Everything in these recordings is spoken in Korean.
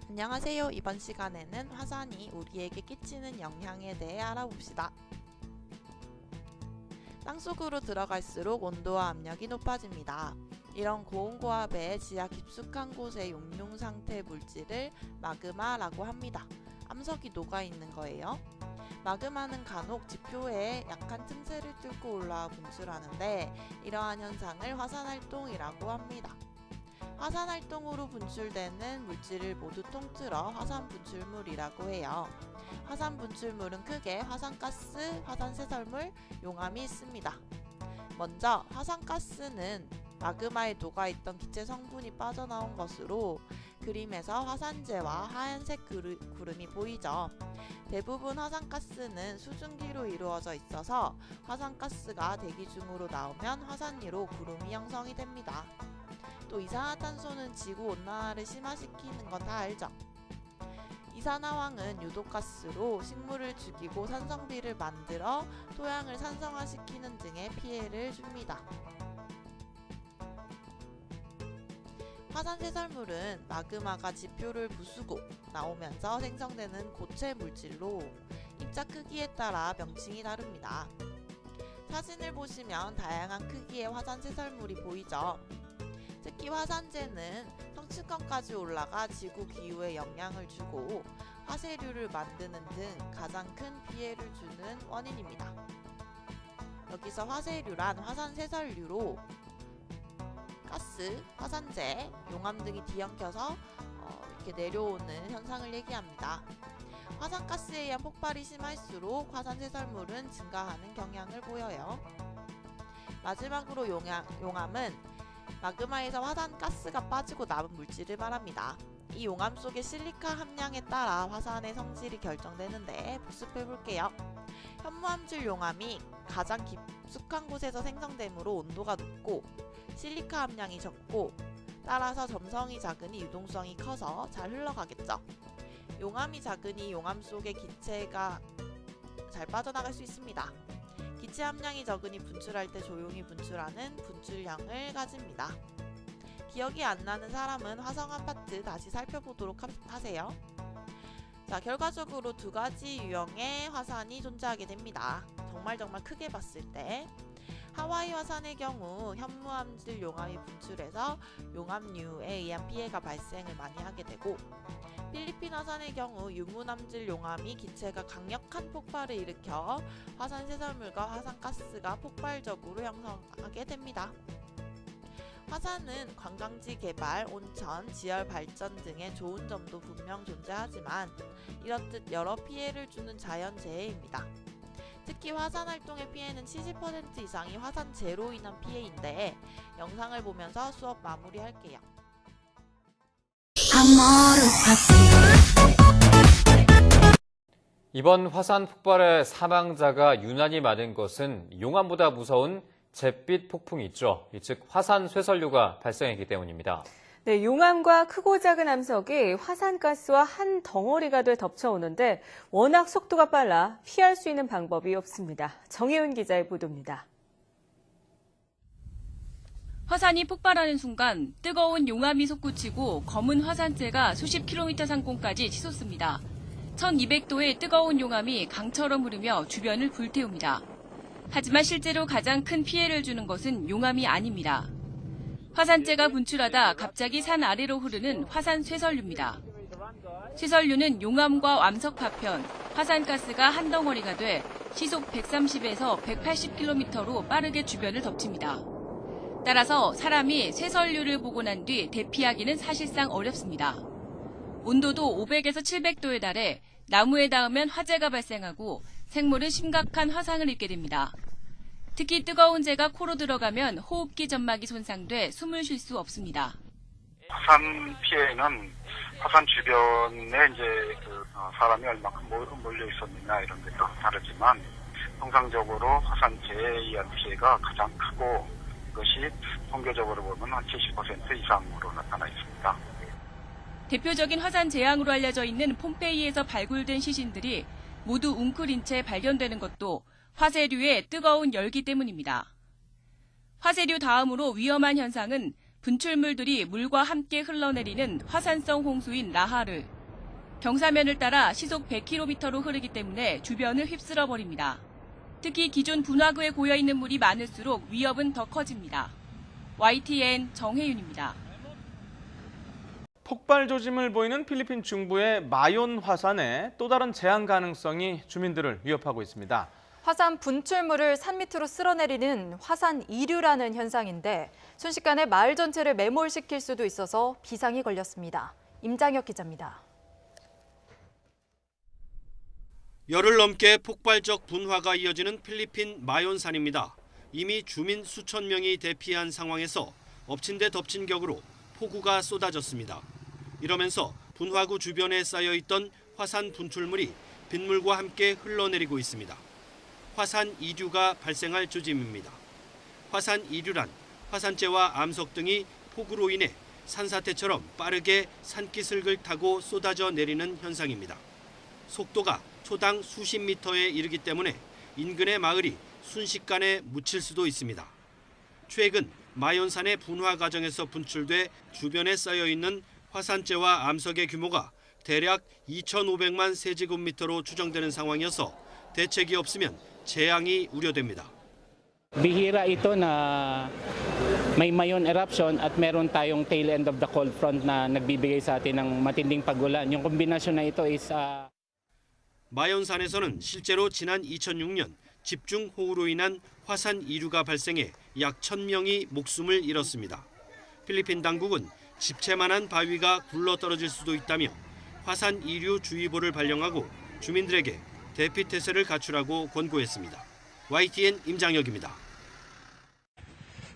안녕하세요. 이번 시간에는 화산이 우리에게 끼치는 영향에 대해 알아봅시다. 땅속으로 들어갈수록 온도와 압력이 높아집니다. 이런 고온고압에 지하 깊숙한 곳의 용융 상태 물질을 마그마라고 합니다. 암석이 녹아있는 거예요. 마그마는 간혹 지표에 약한 틈새를 뚫고 올라와 분출하는데 이러한 현상을 화산활동이라고 합니다. 화산활동으로 분출되는 물질을 모두 통틀어 화산분출물이라고 해요. 화산분출물은 크게 화산가스, 화산쇄설물, 용암이 있습니다. 먼저 화산가스는 마그마에 녹아있던 기체 성분이 빠져나온 것으로 그림에서 화산재와 하얀색 구름이 보이죠. 대부분 화산가스는 수증기로 이루어져 있어서 화산가스가 대기 중으로 나오면 화산위로 구름이 형성이 됩니다. 또 이산화탄소는 지구온난화를 심화시키는 건 다 알죠? 이산화황은 유독가스로 식물을 죽이고 산성비를 만들어 토양을 산성화시키는 등의 피해를 줍니다. 화산쇄설물은 마그마가 지표를 부수고 나오면서 생성되는 고체 물질로 입자 크기에 따라 명칭이 다릅니다. 사진을 보시면 다양한 크기의 화산쇄설물이 보이죠? 특히 화산재는 성층권까지 올라가 지구 기후에 영향을 주고 화쇄류를 만드는 등 가장 큰 피해를 주는 원인입니다. 여기서 화쇄류란 화산쇄설류로 가스, 화산재, 용암 등이 뒤엉켜서 이렇게 내려오는 현상을 얘기합니다. 화산가스에 의한 폭발이 심할수록 화산쇄설물은 증가하는 경향을 보여요. 마지막으로 용암은 마그마에서 화산가스가 빠지고 남은 물질을 말합니다. 이 용암 속의 실리카 함량에 따라 화산의 성질이 결정되는데 복습해 볼게요. 현무암질 용암이 가장 깊숙한 곳에서 생성되므로 온도가 높고 실리카 함량이 적고 따라서 점성이 작으니 유동성이 커서 잘 흘러가겠죠. 용암이 작으니 용암 속의 기체가 잘 빠져나갈 수 있습니다. 기체 함량이 적으니 분출할 때 조용히 분출하는 분출량을 가집니다. 기억이 안 나는 사람은 화성암 파트 다시 살펴보도록 하세요. 자, 결과적으로 두 가지 유형의 화산이 존재하게 됩니다. 정말 크게 봤을 때 하와이 화산의 경우 현무암질 용암이 분출해서 용암류에 의한 피해가 발생을 많이 하게 되고 필리핀 화산의 경우 유문암질 용암이 기체가 강력한 폭발을 일으켜 화산쇄설물과 화산가스가 폭발적으로 형성하게 됩니다. 화산은 관광지 개발, 온천, 지열 발전 등의 좋은 점도 분명 존재하지만 이렇듯 여러 피해를 주는 자연재해입니다. 특히 화산활동의 피해는 70% 이상이 화산재로 인한 피해인데 영상을 보면서 수업 마무리할게요. 이번 화산 폭발의 사망자가 유난히 많은 것은 용암보다 무서운 잿빛 폭풍이 있죠. 즉 화산 쇄설류가 발생했기 때문입니다. 네, 용암과 크고 작은 암석이 화산가스와 한 덩어리가 돼 덮쳐오는데 워낙 속도가 빨라 피할 수 있는 방법이 없습니다. 정혜은 기자의 보도입니다. 화산이 폭발하는 순간 뜨거운 용암이 솟구치고 검은 화산재가 수십 킬로미터 상공까지 치솟습니다. 1200도의 뜨거운 용암이 강처럼 흐르며 주변을 불태웁니다. 하지만 실제로 가장 큰 피해를 주는 것은 용암이 아닙니다. 화산재가 분출하다 갑자기 산 아래로 흐르는 화산 쇄설류입니다. 쇄설류는 용암과 암석 파편, 화산가스가 한 덩어리가 돼 시속 130에서 180km로 빠르게 주변을 덮칩니다. 따라서 사람이 쇄설류를 보고 난 뒤 대피하기는 사실상 어렵습니다. 온도도 500에서 700도에 달해 나무에 닿으면 화재가 발생하고 생물은 심각한 화상을 입게 됩니다. 특히 뜨거운 재가 코로 들어가면 호흡기 점막이 손상돼 숨을 쉴 수 없습니다. 화산 피해는 화산 주변에 사람이 얼마큼 몰려 있었느냐 이런 게 다르지만 통상적으로 화산재에 의한 피해가 가장 크고 이것이 통계적으로 보면 한 70% 이상으로 나타나 있습니다. 대표적인 화산 재앙으로 알려져 있는 폼페이에서 발굴된 시신들이 모두 웅크린 채 발견되는 것도 화쇄류의 뜨거운 열기 때문입니다. 화쇄류 다음으로 위험한 현상은 분출물들이 물과 함께 흘러내리는 화산성 홍수인 나하르, 경사면을 따라 시속 100km로 흐르기 때문에 주변을 휩쓸어 버립니다. 특히 기존 분화구에 고여있는 물이 많을수록 위협은 더 커집니다. YTN 정혜윤입니다. 폭발 조짐을 보이는 필리핀 중부의 마yon 화산에 또 다른 재앙 가능성이 주민들을 위협하고 있습니다. 화산 분출물을 산 밑으로 쓸어내리는 화산 이류라는 현상인데 순식간에 마을 전체를 매몰시킬 수도 있어서 비상이 걸렸습니다. 임장혁 기자입니다. 열흘 넘게 폭발적 분화가 이어지는 필리핀 마연산입니다. 이미 주민 수천 명이 대피한 상황에서 엎친 데 덮친 격으로 폭우가 쏟아졌습니다. 이러면서 분화구 주변에 쌓여있던 화산 분출물이 빗물과 함께 흘러내리고 있습니다. 화산 이류가 발생할 조짐입니다. 화산 이류란 화산재와 암석 등이 폭우로 인해 산사태처럼 빠르게 산기슭을 타고 쏟아져 내리는 현상입니다. 속도가 초당 수십 미터에 이르기 때문에 인근의 마을이 순식간에 묻힐 수도 있습니다. 최근 마연산의 분화 과정에서 분출돼 주변에 쌓여있는 화산재와 암석의 규모가 대략 2,500만 세제곱미터로 추정되는 상황이어서 대책이 없으면 재앙이 우려됩니다. Bihira ito na may mayon eruption at meron tayong tail end of the cold front na nagbibigay sa atin ng matinding pagulan. Yung kombinasyon na ito is 마연산에서는 실제로 지난 2006년 집중호우로 인한 화산 이류가 발생해 약 1,000명이 목숨을 잃었습니다. 필리핀 당국은 집채만한 바위가 굴러떨어질 수도 있다며 화산 이류 주의보를 발령하고 주민들에게 대피태세를 갖추라고 권고했습니다. YTN 임장혁입니다.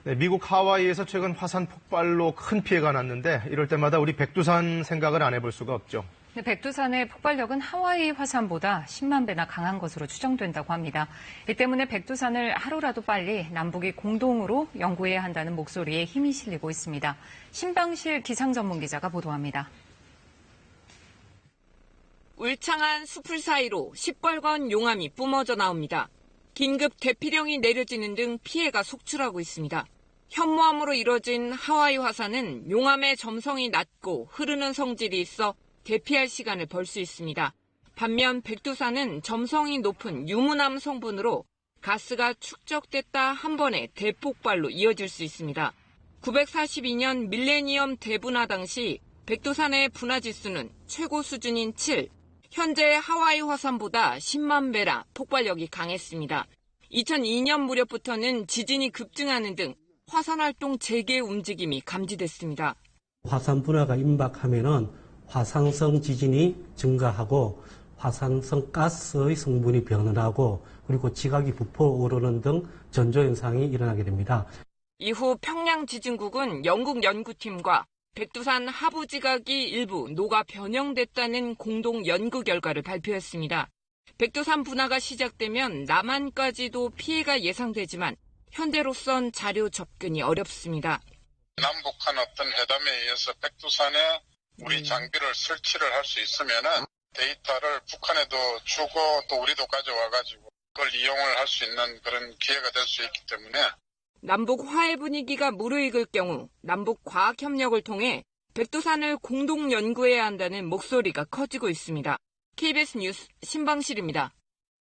네, 미국 하와이에서 최근 화산 폭발로 큰 피해가 났는데 이럴 때마다 우리 백두산 생각을 안 해볼 수가 없죠. 백두산의 폭발력은 하와이 화산보다 10만 배나 강한 것으로 추정된다고 합니다. 이 때문에 백두산을 하루라도 빨리 남북이 공동으로 연구해야 한다는 목소리에 힘이 실리고 있습니다. 신방실 기상전문기자가 보도합니다. 울창한 숲을 사이로 시뻘건 용암이 뿜어져 나옵니다. 긴급 대피령이 내려지는 등 피해가 속출하고 있습니다. 현무암으로 이뤄진 하와이 화산은 용암의 점성이 낮고 흐르는 성질이 있어 대피할 시간을 벌 수 있습니다. 반면 백두산은 점성이 높은 유문암 성분으로 가스가 축적됐다 한 번에 대폭발로 이어질 수 있습니다. 942년 밀레니엄 대분화 당시 백두산의 분화 지수는 최고 수준인 7, 현재 하와이 화산보다 10만 배나 폭발력이 강했습니다. 2002년 무렵부터는 지진이 급증하는 등 화산 활동 재개 움직임이 감지됐습니다. 화산 분화가 임박하면은 화산성 지진이 증가하고 화산성 가스의 성분이 변화하고 그리고 지각이 부풀어오르는 등 전조현상이 일어나게 됩니다. 이후 평양지진국은 영국 연구팀과 백두산 하부 지각이 일부 녹아 변형됐다는 공동 연구 결과를 발표했습니다. 백두산 분화가 시작되면 남한까지도 피해가 예상되지만 현재로선 자료 접근이 어렵습니다. 남북한 어떤 회담에 의해서 백두산에 우리 장비를 설치를 할 수 있으면은 데이터를 북한에도 주고 또 우리도 가져와가지고 그걸 이용을 할 수 있는 그런 기회가 될 수 있기 때문에 남북 화해 분위기가 무르익을 경우 남북 과학 협력을 통해 백두산을 공동 연구해야 한다는 목소리가 커지고 있습니다. KBS 뉴스 신방실입니다.